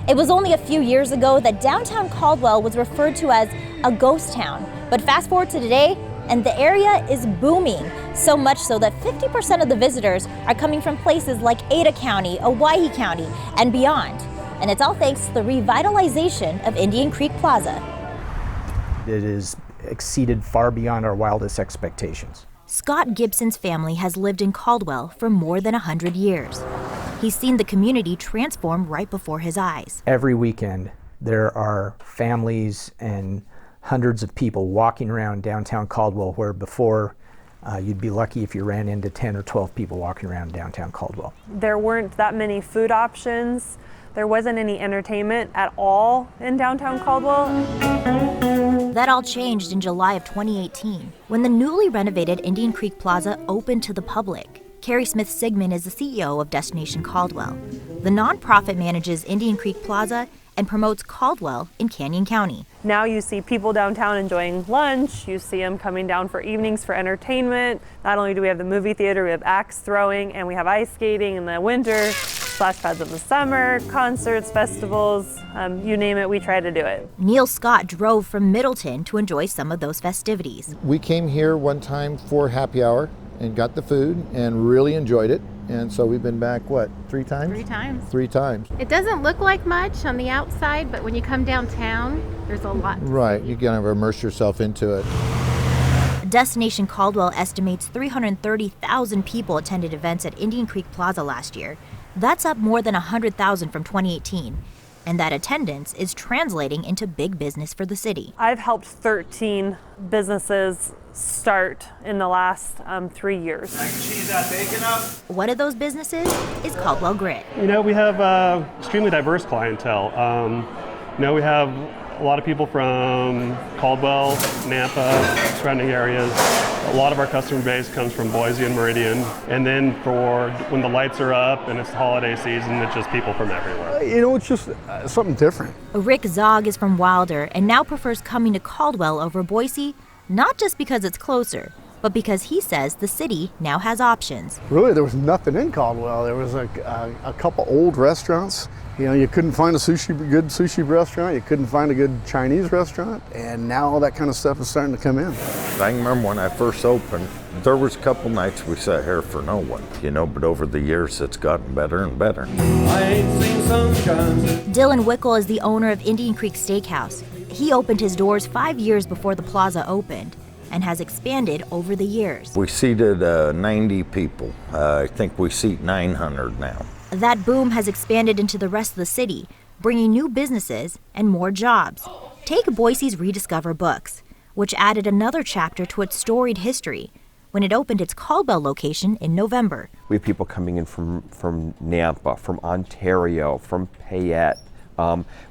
It was only a few years ago that downtown Caldwell was referred to as a ghost town. But fast forward to today, and the area is booming, so much so that 50% of the visitors are coming from places like Ada County, Owyhee County, and beyond. And it's all thanks to the revitalization of Indian Creek Plaza. It is exceeded far beyond our wildest expectations. Scott Gibson's family has lived in Caldwell for more than 100 years. He's seen the community transform right before his eyes. Every weekend, there are families and hundreds of people walking around downtown Caldwell, where before you'd be lucky if you ran into 10 or 12 people walking around downtown Caldwell. There weren't that many food options. There wasn't any entertainment at all in downtown Caldwell. That all changed in July of 2018, when the newly renovated Indian Creek Plaza opened to the public. Carrie Smith-Sigmund is the CEO of Destination Caldwell. The nonprofit manages Indian Creek Plaza and promotes Caldwell in Canyon County. Now you see people downtown enjoying lunch, you see them coming down for evenings for entertainment. Not only do we have the movie theater, we have axe throwing, and we have ice skating in the winter, splash pads in the summer, concerts, festivals, you name it, we try to do it. Neil Scott drove from Middleton to enjoy some of those festivities. We came here one time for happy hour and got the food and really enjoyed it. And so we've been back, what, 3 times? 3 times. 3 times. It doesn't look like much on the outside, but when you come downtown, there's a lot. Right, you kind of immerse yourself into it. Destination Caldwell estimates 330,000 people attended events at Indian Creek Plaza last year. That's up more than 100,000 from 2018. And that attendance is translating into big business for the city. I've helped 13 businesses start in the last 3 years. One of those businesses is Caldwell Grit. You know, we have extremely diverse clientele. We have a lot of people from Caldwell, Nampa, surrounding areas. A lot of our customer base comes from Boise and Meridian. And then for when the lights are up and it's the holiday season, it's just people from everywhere. It's just something different. Rick Zog is from Wilder and now prefers coming to Caldwell over Boise, not just because it's closer, but because he says the city now has options. Really, there was nothing in Caldwell. There was a couple old restaurants. You couldn't find a good sushi restaurant. You couldn't find a good Chinese restaurant. And now all that kind of stuff is starting to come in. I remember when I first opened, there was a couple nights we sat here for no one, but over the years it's gotten better and better. Dylan Wickel is the owner of Indian Creek Steakhouse. He opened his doors 5 years before the plaza opened and has expanded over the years. We seated 90 people. I think we seat 900 now. That boom has expanded into the rest of the city, bringing new businesses and more jobs. Take Boise's Rediscover Books, which added another chapter to its storied history when it opened its Caldwell location in November. We have people coming in from Nampa, from Ontario, from Payette.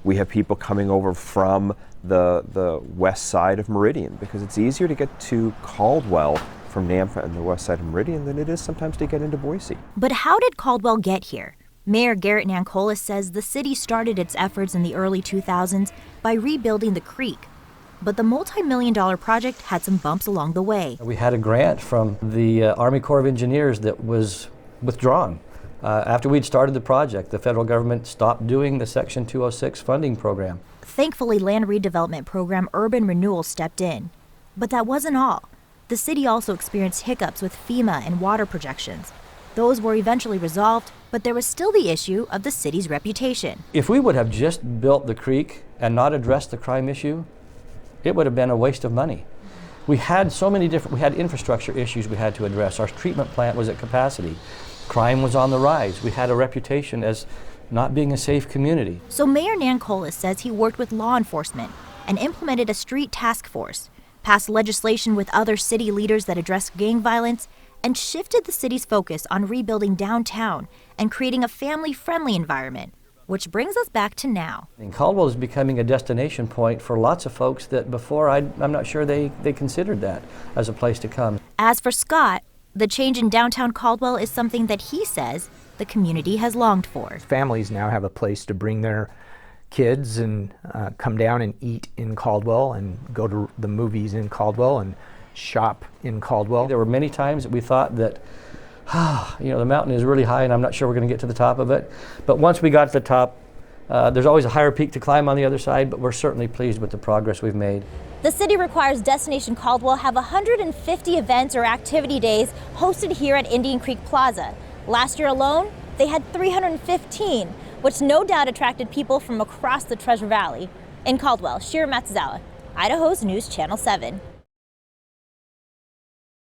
We have people coming over from the west side of Meridian, because it's easier to get to Caldwell from Nampa and the west side of Meridian than it is sometimes to get into Boise. But how did Caldwell get here? Mayor Garrett Nancolis says the city started its efforts in the early 2000s by rebuilding the creek. But the multi-million-dollar project had some bumps along the way. We had a grant from the Army Corps of Engineers that was withdrawn. After we'd started the project, the federal government stopped doing the Section 206 funding program. Thankfully, land redevelopment program Urban Renewal stepped in. But that wasn't all. The city also experienced hiccups with FEMA and water projections. Those were eventually resolved, but there was still the issue of the city's reputation. If we would have just built the creek and not addressed the crime issue, it would have been a waste of money. We had so many we had infrastructure issues we had to address. Our treatment plant was at capacity. Crime was on the rise. We had a reputation as not being a safe community. So Mayor Nancolis says he worked with law enforcement and implemented a street task force, passed legislation with other city leaders that addressed gang violence, and shifted the city's focus on rebuilding downtown and creating a family-friendly environment, which brings us back to now. And Caldwell is becoming a destination point for lots of folks that before I'm not sure they considered that as a place to come. As for Scott, the change in downtown Caldwell is something that he says the community has longed for. Families now have a place to bring their kids and come down and eat in Caldwell and go to the movies in Caldwell and shop in Caldwell. There were many times that we thought that, the mountain is really high and I'm not sure we're going to get to the top of it. But once we got to the top, There's always a higher peak to climb on the other side, but we're certainly pleased with the progress we've made. The city requires Destination Caldwell have 150 events or activity days hosted here at Indian Creek Plaza. Last year alone, they had 315, which no doubt attracted people from across the Treasure Valley. In Caldwell, Shira Matsuzawa, Idaho's News Channel 7.